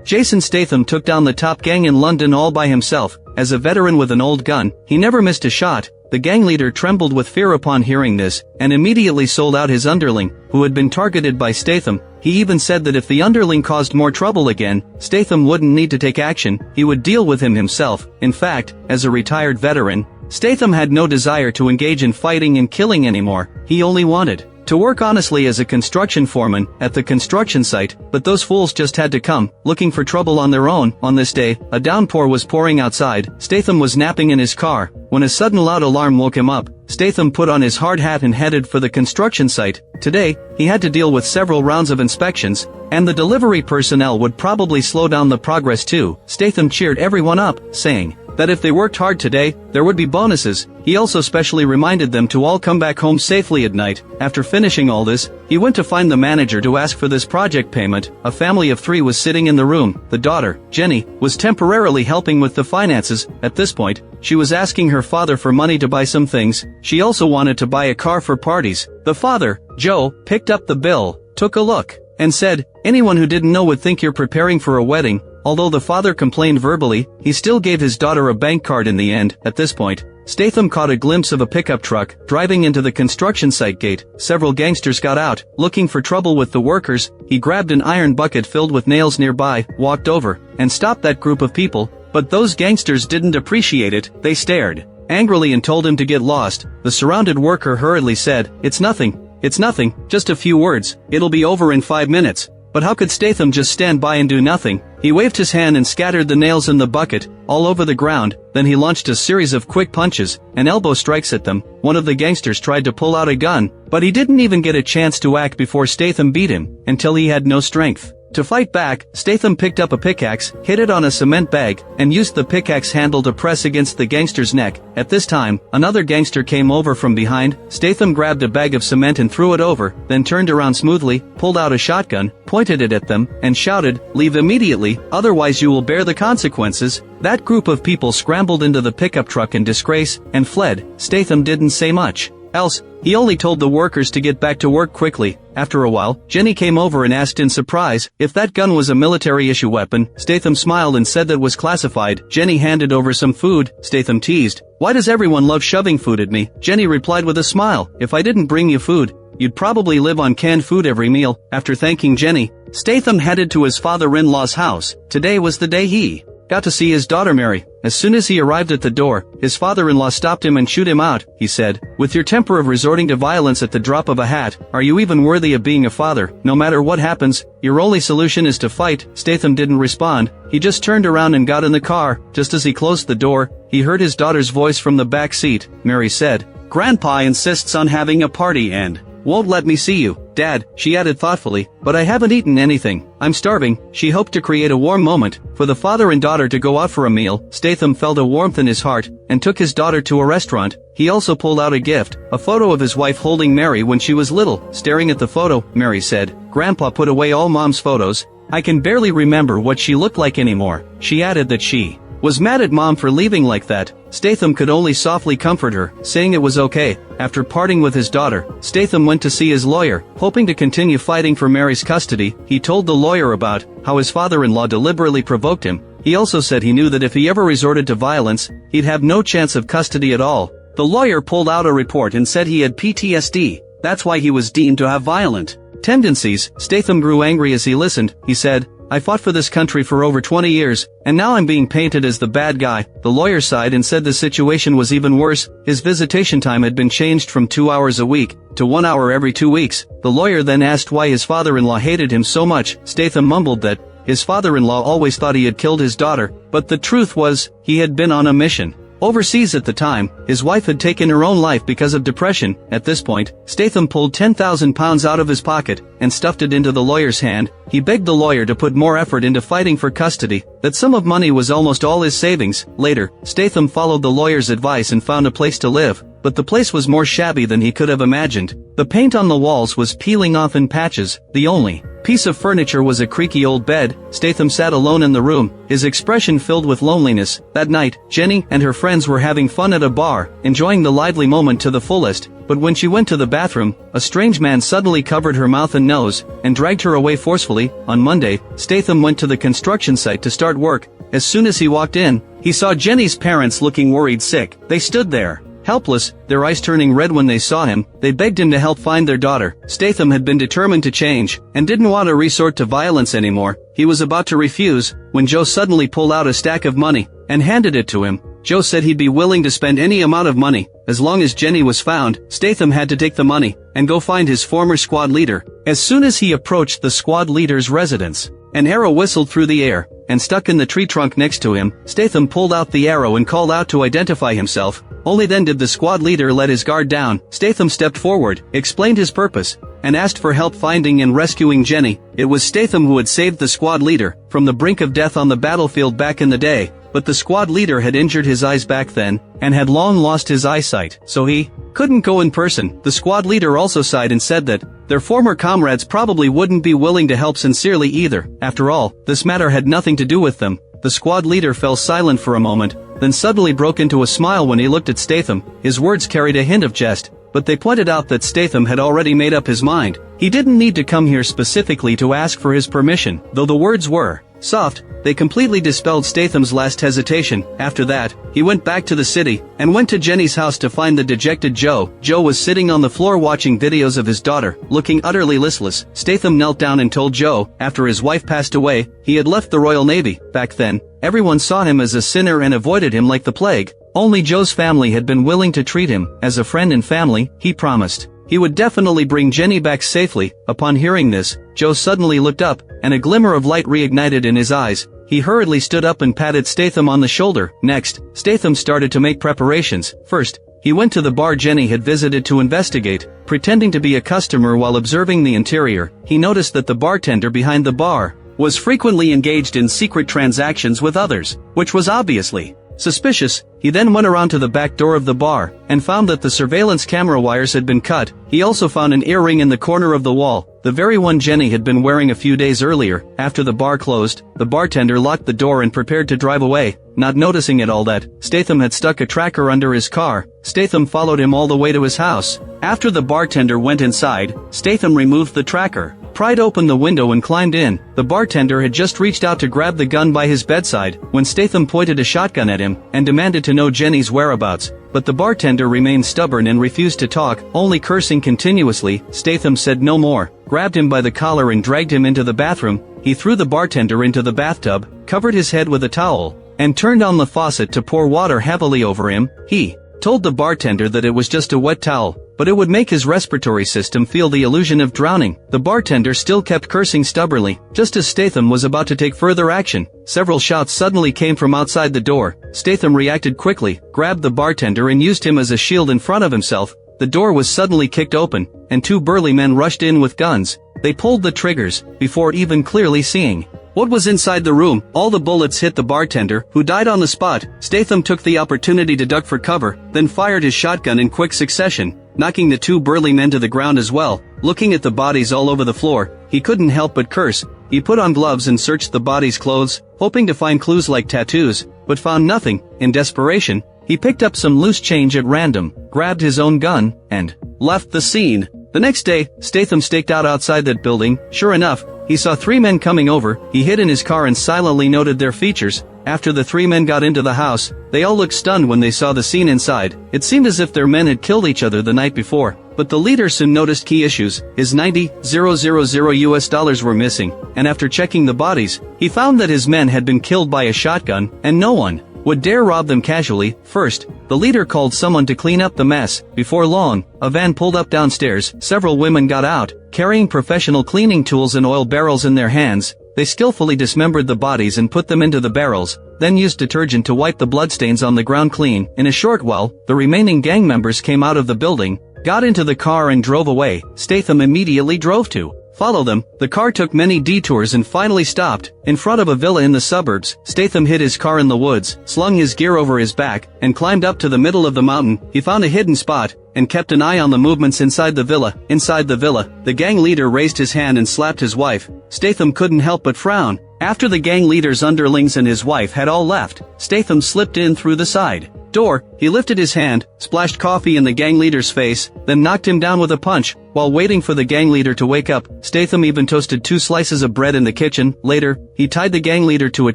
Jason Statham took down the top gang in London all by himself. As a veteran with an old gun, he never missed a shot. The gang leader trembled with fear upon hearing this, and immediately sold out his underling, who had been targeted by Statham. He even said that if the underling caused more trouble again, Statham wouldn't need to take action, he would deal with him himself. In fact, as a retired veteran, Statham had no desire to engage in fighting and killing anymore. He only wanted to work honestly as a construction foreman at the construction site, but those fools just had to come, looking for trouble on their own. On this day, a downpour was pouring outside. Statham was napping in his car, when a sudden loud alarm woke him up. Statham put on his hard hat and headed for the construction site. Today, he had to deal with several rounds of inspections, and the delivery personnel would probably slow down the progress too. Statham cheered everyone up, saying that if they worked hard today, there would be bonuses. He also specially reminded them to all come back home safely at night. After finishing all this, he went to find the manager to ask for this project payment. A family of 3 was sitting in the room. The daughter, Jenny, was temporarily helping with the finances. At this point, she was asking her father for money to buy some things. She also wanted to buy a car for parties. The father, Joe, picked up the bill, took a look, and said, "Anyone who didn't know would think you're preparing for a wedding." Although the father complained verbally, he still gave his daughter a bank card in the end. At this point, Statham caught a glimpse of a pickup truck driving into the construction site gate. Several gangsters got out, looking for trouble with the workers. He grabbed an iron bucket filled with nails nearby, walked over, and stopped that group of people. But those gangsters didn't appreciate it. They stared angrily and told him to get lost. The surrounded worker hurriedly said, "It's nothing, just a few words. It'll be over in 5 minutes." But how could Statham just stand by and do nothing? He waved his hand and scattered the nails in the bucket all over the ground. Then he launched a series of quick punches and elbow strikes at them. One of the gangsters tried to pull out a gun, but he didn't even get a chance to act before Statham beat him, until he had no strength to fight back. Statham picked up a pickaxe, hit it on a cement bag, and used the pickaxe handle to press against the gangster's neck. At this time, another gangster came over from behind. Statham grabbed a bag of cement and threw it over, then turned around smoothly, pulled out a shotgun, pointed it at them, and shouted, "Leave immediately, otherwise you will bear the consequences." That group of people scrambled into the pickup truck in disgrace, and fled. Statham didn't say much else. He only told the workers to get back to work quickly. After a while, Jenny came over and asked in surprise if that gun was a military-issue weapon. Statham smiled and said that was classified. Jenny handed over some food. Statham teased, "Why does everyone love shoving food at me?" Jenny replied with a smile, "If I didn't bring you food, you'd probably live on canned food every meal." After thanking Jenny, Statham headed to his father-in-law's house. Today was the day he got to see his daughter Mary. As soon as he arrived at the door, his father-in-law stopped him and shooed him out. He said, "With your temper of resorting to violence at the drop of a hat, are you even worthy of being a father? No matter what happens, your only solution is to fight." Statham didn't respond. He just turned around and got in the car. Just as he closed the door, he heard his daughter's voice from the back seat. Mary said, "Grandpa insists on having a party and won't let me see you, Dad," she added thoughtfully, "but I haven't eaten anything. I'm starving." She hoped to create a warm moment for the father and daughter to go out for a meal. Statham felt a warmth in his heart and took his daughter to a restaurant. He also pulled out a gift, a photo of his wife holding Mary when she was little. Staring at the photo, Mary said, "Grandpa put away all Mom's photos. I can barely remember what she looked like anymore." She added that she was mad at Mom for leaving like that. Statham could only softly comfort her, saying it was okay. After parting with his daughter, Statham went to see his lawyer, hoping to continue fighting for Mary's custody. He told the lawyer about how his father-in-law deliberately provoked him. He also said he knew that if he ever resorted to violence, he'd have no chance of custody at all. The lawyer pulled out a report and said he had PTSD. That's why he was deemed to have violent tendencies. Statham grew angry as he listened. He said, "I fought for this country for over 20 years, and now I'm being painted as the bad guy." The lawyer sighed and said the situation was even worse. His visitation time had been changed from 2 hours a week to 1 hour every 2 weeks. The lawyer then asked why his father-in-law hated him so much. Statham mumbled that his father-in-law always thought he had killed his daughter, but the truth was, he had been on a mission overseas at the time. His wife had taken her own life because of depression. At this point, Statham pulled £10,000 out of his pocket and stuffed it into the lawyer's hand. He begged the lawyer to put more effort into fighting for custody. That sum of money was almost all his savings. Later, Statham followed the lawyer's advice and found a place to live. but the place was more shabby than he could have imagined. The paint on the walls was peeling off in patches. The only piece of furniture was a creaky old bed. Statham sat alone in the room, his expression filled with loneliness. That night, Jenny and her friends were having fun at a bar, enjoying the lively moment to the fullest, but when she went to the bathroom, a strange man suddenly covered her mouth and nose, and dragged her away forcefully. On Monday, Statham went to the construction site to start work. As soon as he walked in, he saw Jenny's parents looking worried sick. They stood there, helpless, their eyes turning red when they saw him. They begged him to help find their daughter. Statham had been determined to change, and didn't want to resort to violence anymore. He was about to refuse, when Joe suddenly pulled out a stack of money, and handed it to him. Joe said he'd be willing to spend any amount of money, as long as Jenny was found. Statham had to take the money, and go find his former squad leader. As soon as he approached the squad leader's residence, an arrow whistled through the air, and stuck in the tree trunk next to him. Statham pulled out the arrow and called out to identify himself. Only then did the squad leader let his guard down. Statham stepped forward, explained his purpose, and asked for help finding and rescuing Jenny. It was Statham who had saved the squad leader from the brink of death on the battlefield back in the day, but the squad leader had injured his eyes back then, and had long lost his eyesight, so he couldn't go in person. The squad leader also sighed and said that their former comrades probably wouldn't be willing to help sincerely either. After all, this matter had nothing to do with them. The squad leader fell silent for a moment, then suddenly broke into a smile when he looked at Statham. His words carried a hint of jest, but they pointed out that Statham had already made up his mind. He didn't need to come here specifically to ask for his permission. Though the words were soft, they completely dispelled Statham's last hesitation. After that, he went back to the city, and went to Jenny's house to find the dejected Joe. Joe was sitting on the floor watching videos of his daughter, looking utterly listless. Statham knelt down and told Joe, after his wife passed away, he had left the Royal Navy. Back then, everyone saw him as a sinner and avoided him like the plague. Only Joe's family had been willing to treat him as a friend and family. He promised he would definitely bring Jenny back safely. Upon hearing this, Joe suddenly looked up, and a glimmer of light reignited in his eyes. He hurriedly stood up and patted Statham on the shoulder. Next, Statham started to make preparations. First, he went to the bar Jenny had visited to investigate. Pretending to be a customer while observing the interior, he noticed that the bartender behind the bar was frequently engaged in secret transactions with others, which was obviously suspicious. He then went around to the back door of the bar, and found that the surveillance camera wires had been cut. He also found an earring in the corner of the wall, the very one Jenny had been wearing a few days earlier. After the bar closed, the bartender locked the door and prepared to drive away, not noticing at all that Statham had stuck a tracker under his car. Statham followed him all the way to his house. After the bartender went inside, Statham removed the tracker, pried open the window and climbed in. The bartender had just reached out to grab the gun by his bedside, when Statham pointed a shotgun at him, and demanded to know Jenny's whereabouts. But the bartender remained stubborn and refused to talk, only cursing continuously. Statham said no more, grabbed him by the collar and dragged him into the bathroom. He threw the bartender into the bathtub, covered his head with a towel, and turned on the faucet to pour water heavily over him. He told the bartender that it was just a wet towel, but it would make his respiratory system feel the illusion of drowning. The bartender still kept cursing stubbornly. Just as Statham was about to take further action, several shots suddenly came from outside the door. Statham reacted quickly, grabbed the bartender and used him as a shield in front of himself. The door was suddenly kicked open, and two burly men rushed in with guns. They pulled the triggers, before even clearly seeing what was inside the room. All the bullets hit the bartender, who died on the spot. Statham took the opportunity to duck for cover, then fired his shotgun in quick succession, knocking the two burly men to the ground as well. Looking at the bodies all over the floor, he couldn't help but curse. He put on gloves and searched the bodies' clothes, hoping to find clues like tattoos, but found nothing. In desperation, he picked up some loose change at random, grabbed his own gun, and left the scene. The next day, Statham staked out outside that building. Sure enough, he saw three men coming over. He hid in his car and silently noted their features. After the three men got into the house, they all looked stunned when they saw the scene inside. It seemed as if their men had killed each other the night before. But the leader soon noticed key issues. His $90,000 were missing, and after checking the bodies, he found that his men had been killed by a shotgun, and no one would dare rob them casually. First, the leader called someone to clean up the mess. Before long, a van pulled up downstairs. Several women got out, carrying professional cleaning tools and oil barrels in their hands. They skillfully dismembered the bodies and put them into the barrels, then used detergent to wipe the bloodstains on the ground clean. In a short while, the remaining gang members came out of the building, got into the car and drove away. Statham immediately drove to follow them. The car took many detours and finally stopped in front of a villa in the suburbs. Statham hid his car in the woods, slung his gear over his back, and climbed up to the middle of the mountain. He found a hidden spot and kept an eye on the movements inside the villa. Inside the villa, the gang leader raised his hand and slapped his wife. Statham couldn't help but frown. After the gang leader's underlings and his wife had all left, Statham slipped in through the side door. He lifted his hand, splashed coffee in the gang leader's face, then knocked him down with a punch. While waiting for the gang leader to wake up, Statham even toasted 2 slices of bread in the kitchen. Later, he tied the gang leader to a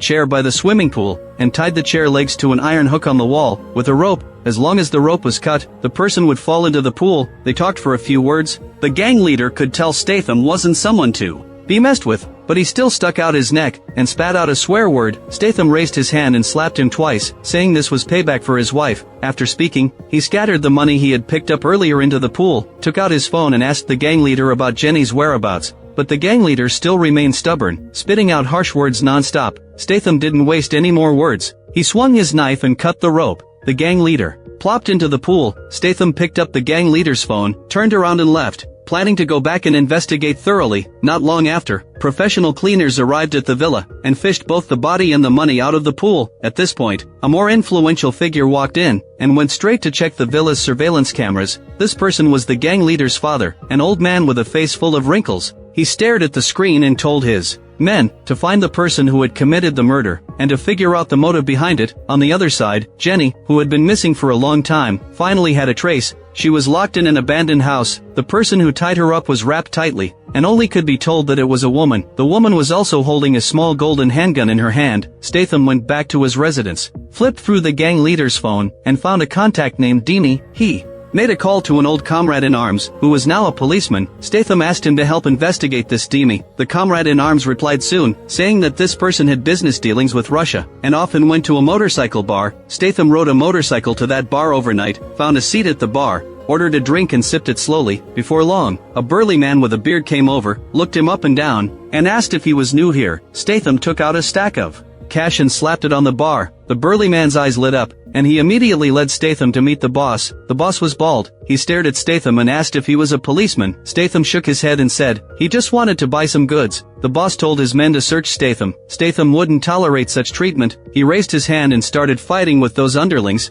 chair by the swimming pool, and tied the chair legs to an iron hook on the wall, with a rope. As long as the rope was cut, the person would fall into the pool. They talked for a few words. The gang leader could tell Statham wasn't someone to be messed with, but he still stuck out his neck and spat out a swear word. Statham raised his hand and slapped him twice, saying this was payback for his wife. After speaking, he scattered the money he had picked up earlier into the pool, took out his phone and asked the gang leader about Jenny's whereabouts. But the gang leader still remained stubborn, spitting out harsh words non-stop. Statham didn't waste any more words. He swung his knife and cut the rope. The gang leader plopped into the pool. Statham picked up the gang leader's phone, turned around and left, planning to go back and investigate thoroughly. Not long after, professional cleaners arrived at the villa and fished both the body and the money out of the pool. At this point, a more influential figure walked in and went straight to check the villa's surveillance cameras. This person was the gang leader's father, an old man with a face full of wrinkles. He stared at the screen and told his men to find the person who had committed the murder and to figure out the motive behind it. On the other side, Jenny, who had been missing for a long time, finally had a trace. She was locked in an abandoned house. The person who tied her up was wrapped tightly, and only could be told that it was a woman. The woman was also holding a small golden handgun in her hand. Statham went back to his residence, flipped through the gang leader's phone, and found a contact named Dini. He made a call to an old comrade in arms, who was now a policeman. Statham asked him to help investigate this Dimi. The comrade in arms replied soon, saying that this person had business dealings with Russia, and often went to a motorcycle bar. Statham rode a motorcycle to that bar overnight, found a seat at the bar, ordered a drink and sipped it slowly. Before long, a burly man with a beard came over, looked him up and down, and asked if he was new here. Statham took out a stack of cash and slapped it on the bar. The burly man's eyes lit up, and he immediately led Statham to meet the boss. The boss was bald. He stared at Statham and asked if he was a policeman. Statham shook his head and said he just wanted to buy some goods. The boss told his men to search Statham. Statham wouldn't tolerate such treatment. He raised his hand and started fighting with those underlings.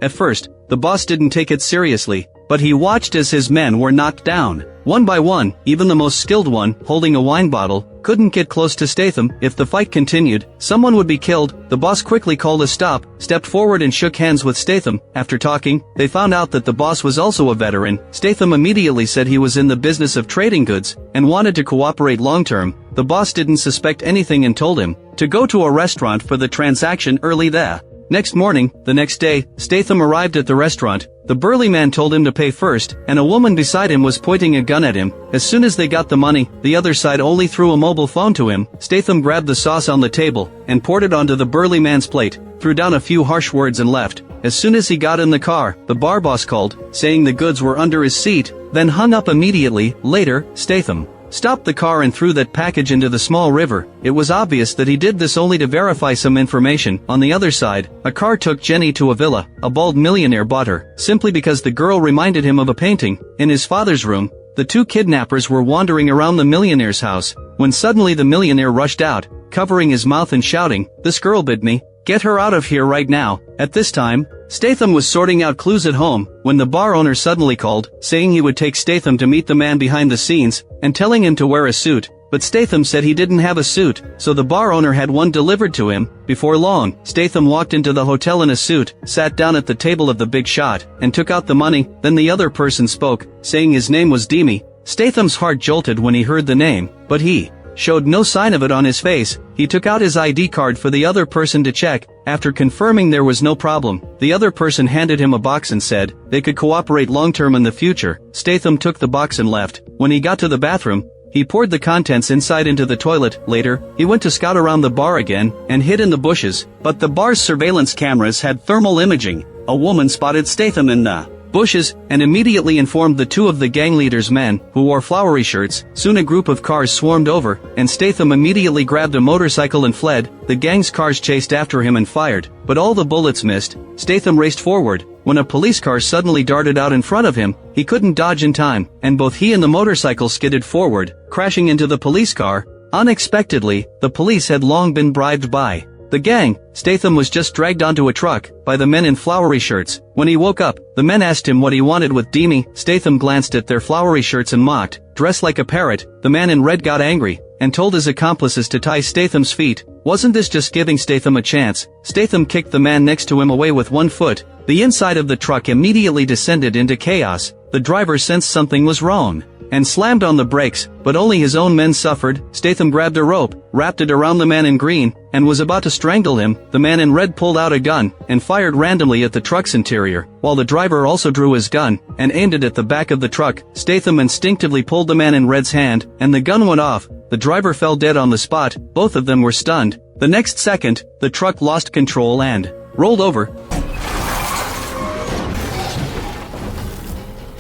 At first, the boss didn't take it seriously, but he watched as his men were knocked down. One by one, even the most skilled one, holding a wine bottle, couldn't get close to Statham. If the fight continued, someone would be killed. The boss quickly called a stop, stepped forward and shook hands with Statham. After talking, they found out that the boss was also a veteran. Statham immediately said he was in the business of trading goods, and wanted to cooperate long-term. The boss didn't suspect anything and told him to go to a restaurant for the transaction early there. Next morning, the next day, Statham arrived at the restaurant. The burly man told him to pay first, and a woman beside him was pointing a gun at him. As soon as they got the money, the other side only threw a mobile phone to him. Statham grabbed the sauce on the table, and poured it onto the burly man's plate, threw down a few harsh words and left. As soon as he got in the car, the bar boss called, saying the goods were under his seat, then hung up immediately. Later, Statham stopped the car and threw that package into the small river. It was obvious that he did this only to verify some information. On the other side, a car took Jenny to a villa. A bald millionaire bought her, simply because the girl reminded him of a painting. In his father's room, the two kidnappers were wandering around the millionaire's house, when suddenly the millionaire rushed out, covering his mouth and shouting, "This girl bit me. Get her out of here right now." At this time, Statham was sorting out clues at home, when the bar owner suddenly called, saying he would take Statham to meet the man behind the scenes, and telling him to wear a suit. But Statham said he didn't have a suit, so the bar owner had one delivered to him. Before long, Statham walked into the hotel in a suit, sat down at the table of the big shot, and took out the money. Then the other person spoke, saying his name was Dimi. Statham's heart jolted when he heard the name, but he showed no sign of it on his face. He took out his ID card for the other person to check. After confirming there was no problem, the other person handed him a box and said they could cooperate long-term in the future. Statham took the box and left. When he got to the bathroom, he poured the contents inside into the toilet. Later, he went to scout around the bar again, and hid in the bushes. But the bar's surveillance cameras had thermal imaging. A woman spotted Statham in the bushes, and immediately informed the two of the gang leader's men, who wore flowery shirts. Soon a group of cars swarmed over, and Statham immediately grabbed a motorcycle and fled. The gang's cars chased after him and fired, but all the bullets missed. Statham raced forward. When a police car suddenly darted out in front of him, he couldn't dodge in time, and both he and the motorcycle skidded forward, crashing into the police car. Unexpectedly, the police had long been bribed by the gang. Statham was just dragged onto a truck by the men in flowery shirts. When he woke up, the men asked him what he wanted with Demi. Statham glanced at their flowery shirts and mocked. Dressed like a parrot, the man in red got angry and told his accomplices to tie Statham's feet. Wasn't this just giving Statham a chance? Statham kicked the man next to him away with one foot. The inside of the truck immediately descended into chaos. The driver sensed something was wrong and slammed on the brakes, but only his own men suffered. Statham grabbed a rope, wrapped it around the man in green, and was about to strangle him. The man in red pulled out a gun and fired randomly at the truck's interior, while the driver also drew his gun and aimed it at the back of the truck. Statham instinctively pulled the man in red's hand, and the gun went off. The driver fell dead on the spot. Both of them were stunned. The next second, the truck lost control and rolled over.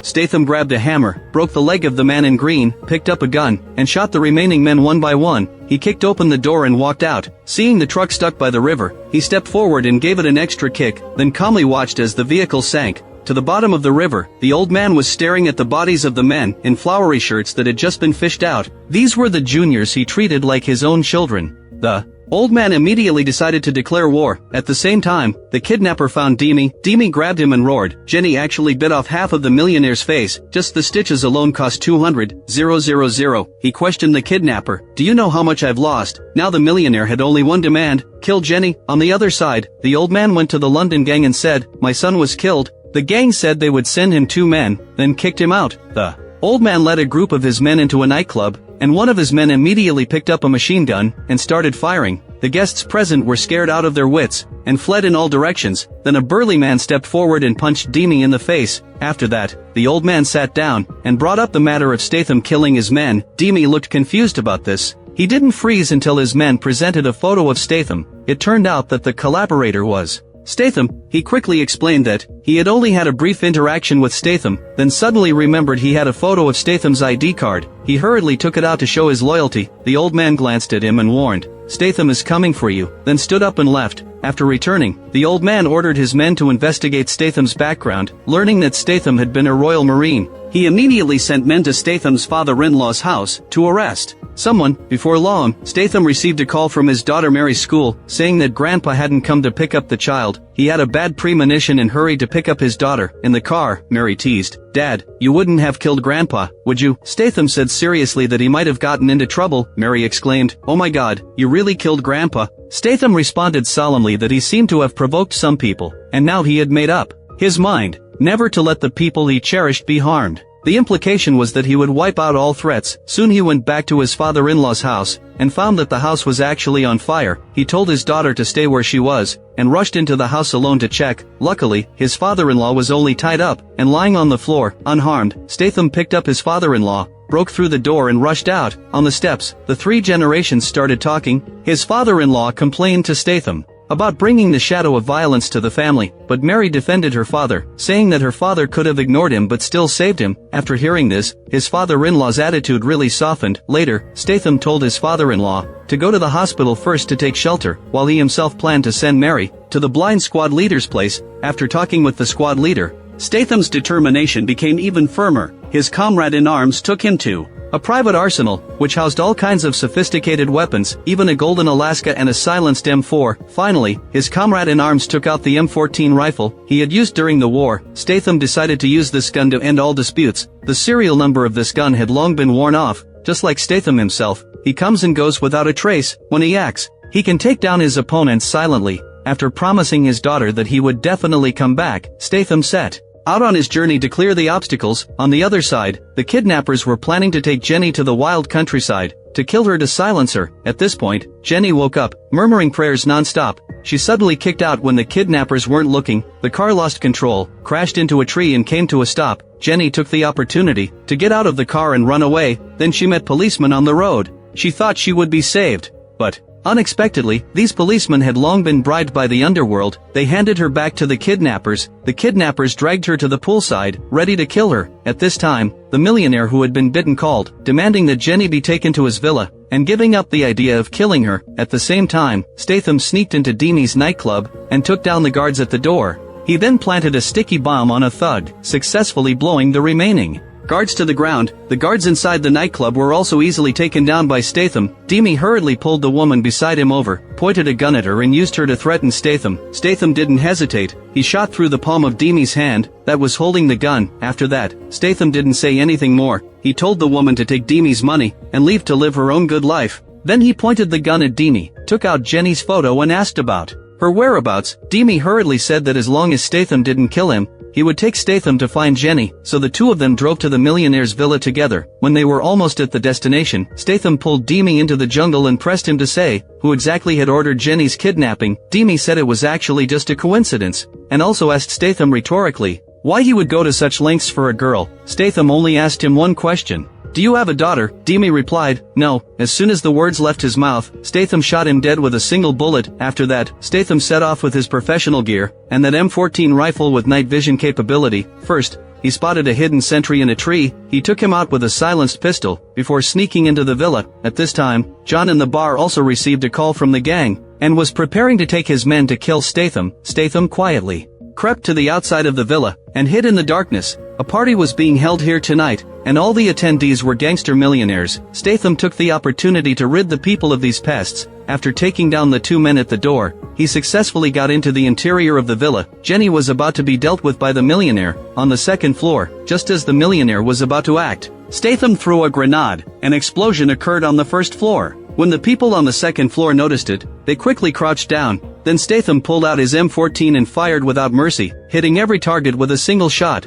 Statham grabbed a hammer, broke the leg of the man in green, picked up a gun, and shot the remaining men one by one. He kicked open the door and walked out. Seeing the truck stuck by the river, he stepped forward and gave it an extra kick, then calmly watched as the vehicle sank to the bottom of the river. The old man was staring at the bodies of the men in flowery shirts that had just been fished out. These were the juniors he treated like his own children. The old man immediately decided to declare war. At the same time, the kidnapper found Demi. Demi grabbed him and roared. Jenny actually bit off half of the millionaire's face. Just the stitches alone cost 200,000. He questioned the kidnapper. Do you know how much I've lost? Now the millionaire had only one demand: kill Jenny. On the other side, the old man went to the London gang and said, my son was killed. The gang said they would send him 2 men, then kicked him out. The old man led a group of his men into a nightclub, and one of his men immediately picked up a machine gun and started firing. The guests present were scared out of their wits and fled in all directions. Then a burly man stepped forward and punched Demi in the face. After that, the old man sat down and brought up the matter of Statham killing his men. Demi looked confused about this. He didn't freeze until his men presented a photo of Statham. It turned out that the collaborator was Statham. He quickly explained that he had only had a brief interaction with Statham, then suddenly remembered he had a photo of Statham's ID card. He hurriedly took it out to show his loyalty. The old man glanced at him and warned, Statham is coming for you, then stood up and left. After returning, the old man ordered his men to investigate Statham's background. Learning that Statham had been a Royal Marine, he immediately sent men to Statham's father-in-law's house to arrest someone. Before long, Statham received a call from his daughter Mary's school, saying that Grandpa hadn't come to pick up the child. He had a bad premonition and hurried to pick up his daughter. In the car, Mary teased, Dad, you wouldn't have killed Grandpa, would you? Statham said seriously that he might have gotten into trouble. Mary exclaimed, oh my God, you really killed Grandpa? Statham responded solemnly that he seemed to have provoked some people, and now he had made up his mind never to let the people he cherished be harmed. The implication was that he would wipe out all threats. Soon he went back to his father-in-law's house and found that the house was actually on fire. He told his daughter to stay where she was and rushed into the house alone to check. Luckily, his father-in-law was only tied up and lying on the floor, unharmed. Statham picked up his father-in-law, broke through the door and rushed out. On the steps, the 3 generations started talking. His father-in-law complained to Statham about bringing the shadow of violence to the family, but Mary defended her father, saying that her father could have ignored him but still saved him. After hearing this, his father-in-law's attitude really softened. Later, Statham told his father-in-law to go to the hospital first to take shelter, while he himself planned to send Mary to the blind squad leader's place. After talking with the squad leader, Statham's determination became even firmer. His comrade in arms took him to a private arsenal, which housed all kinds of sophisticated weapons, even a golden Alaska and a silenced M4. Finally, his comrade in arms took out the M14 rifle he had used during the war. Statham decided to use this gun to end all disputes. The serial number of this gun had long been worn off. Just like Statham himself, he comes and goes without a trace. When he acts, he can take down his opponents silently. After promising his daughter that he would definitely come back, Statham set out on his journey to clear the obstacles. On the other side, the kidnappers were planning to take Jenny to the wild countryside to kill her to silence her. At this point, Jenny woke up, murmuring prayers non-stop. She suddenly kicked out when the kidnappers weren't looking. The car lost control, crashed into a tree and came to a stop. Jenny took the opportunity to get out of the car and run away. Then she met policemen on the road. She thought she would be saved, but Unexpectedly, these policemen had long been bribed by the underworld. They handed her back to the kidnappers. The kidnappers dragged her to the poolside, ready to kill her. At this time, the millionaire who had been bitten called, demanding that Jenny be taken to his villa, and giving up the idea of killing her. At the same time, Statham sneaked into Demi's nightclub, and took down the guards at the door. He then planted a sticky bomb on a thug, successfully blowing the remaining guards to the ground. The guards inside the nightclub were also easily taken down by Statham. Demi hurriedly pulled the woman beside him over, pointed a gun at her and used her to threaten Statham. Statham didn't hesitate. He shot through the palm of Demi's hand that was holding the gun. After that, Statham didn't say anything more. He told the woman to take Demi's money and leave to live her own good life. Then he pointed the gun at Demi, took out Jenny's photo and asked about her whereabouts. Demi hurriedly said that as long as Statham didn't kill him, he would take Statham to find Jenny, so the two of them drove to the millionaire's villa together. When they were almost at the destination, Statham pulled Demi into the jungle and pressed him to say who exactly had ordered Jenny's kidnapping. Demi said it was actually just a coincidence, and also asked Statham rhetorically why he would go to such lengths for a girl. Statham only asked him one question. "Do you have a daughter?" Demi replied, "No." As soon as the words left his mouth, Statham shot him dead with a single bullet. After that, Statham set off with his professional gear, and that M14 rifle with night vision capability. First, he spotted a hidden sentry in a tree. He took him out with a silenced pistol, before sneaking into the villa. At this time, John in the bar also received a call from the gang, and was preparing to take his men to kill Statham. Statham quietly crept to the outside of the villa, and hid in the darkness. A party was being held here tonight, and all the attendees were gangster millionaires. Statham took the opportunity to rid the people of these pests. After taking down the two men at the door, he successfully got into the interior of the villa. Jenny was about to be dealt with by the millionaire, on the second floor. Just as the millionaire was about to act, Statham threw a grenade. An explosion occurred on the first floor. When the people on the second floor noticed it, they quickly crouched down. Then Statham pulled out his M14 and fired without mercy, hitting every target with a single shot.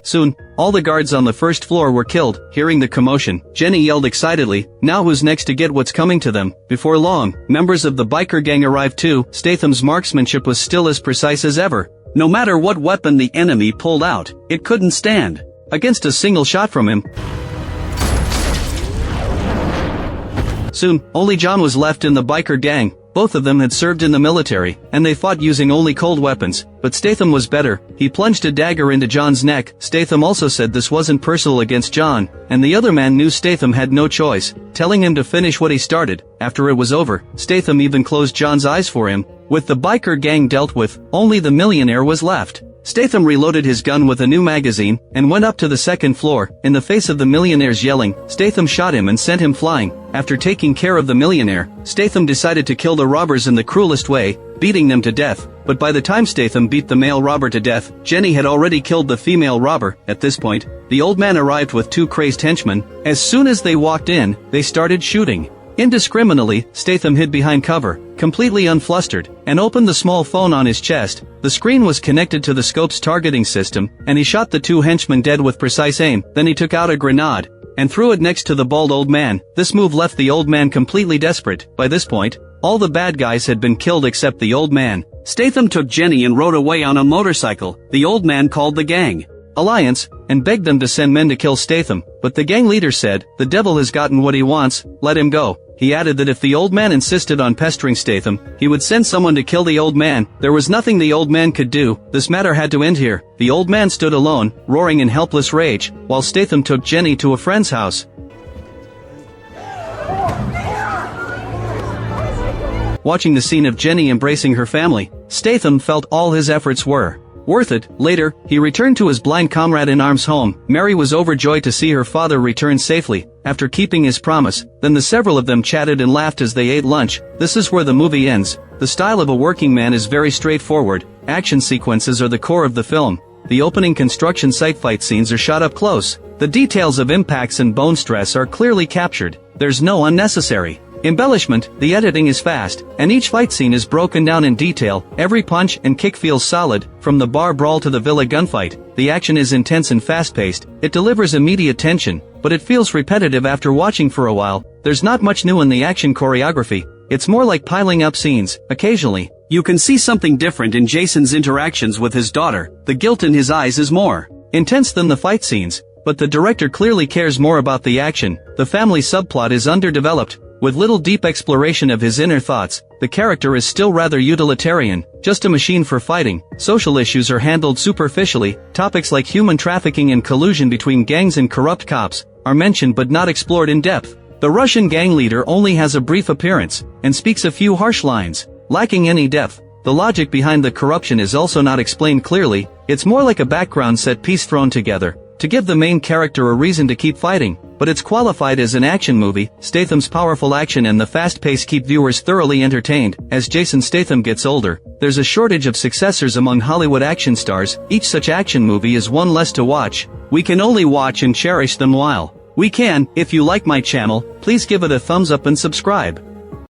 Soon, all the guards on the first floor were killed. Hearing the commotion, Jenny yelled excitedly, "Now who's next to get what's coming to them?" Before long, members of the biker gang arrived too. Statham's marksmanship was still as precise as ever. No matter what weapon the enemy pulled out, it couldn't stand against a single shot from him. Soon, only John was left in the biker gang. Both of them had served in the military, and they fought using only cold weapons. But Statham was better. He plunged a dagger into John's neck. Statham also said this wasn't personal against John, and the other man knew Statham had no choice, telling him to finish what he started. After it was over, Statham even closed John's eyes for him. With the biker gang dealt with, only the millionaire was left. Statham reloaded his gun with a new magazine, and went up to the second floor. In the face of the millionaire's yelling, Statham shot him and sent him flying. After taking care of the millionaire, Statham decided to kill the robbers in the cruelest way, beating them to death. But by the time Statham beat the male robber to death, Jenny had already killed the female robber. At this point, the old man arrived with two crazed henchmen. As soon as they walked in, they started shooting indiscriminately. Statham hid behind cover, completely unflustered, and opened the small phone on his chest. The screen was connected to the scope's targeting system, and he shot the two henchmen dead with precise aim. Then he took out a grenade and threw it next to the bald old man. This move left the old man completely desperate. By this point, all the bad guys had been killed except the old man. Statham took Jenny and rode away on a motorcycle. The old man called the gang Alliance, and begged them to send men to kill Statham, but the gang leader said, "The devil has gotten what he wants, let him go." He added that if the old man insisted on pestering Statham, he would send someone to kill the old man. There was nothing the old man could do. This matter had to end here. The old man stood alone, roaring in helpless rage, while Statham took Jenny to a friend's house. Watching the scene of Jenny embracing her family, Statham felt all his efforts were worth it. Later, he returned to his blind comrade-in-arms home. Mary was overjoyed to see her father return safely, after keeping his promise. Then the several of them chatted and laughed as they ate lunch. This is where the movie ends. The style of A Working Man is very straightforward. Action sequences are the core of the film. The opening construction site fight scenes are shot up close. The details of impacts and bone stress are clearly captured. There's no unnecessary embellishment. The editing is fast, and each fight scene is broken down in detail. Every punch and kick feels solid, from the bar brawl to the villa gunfight. The action is intense and fast-paced. It delivers immediate tension, but it feels repetitive after watching for a while. There's not much new in the action choreography. It's more like piling up scenes. Occasionally, you can see something different in Jason's interactions with his daughter. The guilt in his eyes is more intense than the fight scenes, but the director clearly cares more about the action. The family subplot is underdeveloped. With little deep exploration of his inner thoughts, the character is still rather utilitarian, just a machine for fighting. Social issues are handled superficially, topics like human trafficking and collusion between gangs and corrupt cops are mentioned but not explored in depth. The Russian gang leader only has a brief appearance, and speaks a few harsh lines, lacking any depth. The logic behind the corruption is also not explained clearly, it's more like a background set piece thrown together to give the main character a reason to keep fighting, but it's qualified as an action movie. Statham's powerful action and the fast pace keep viewers thoroughly entertained. As Jason Statham gets older, there's a shortage of successors among Hollywood action stars. Each such action movie is one less to watch. We can only watch and cherish them while we can. If you like my channel, please give it a thumbs up and subscribe.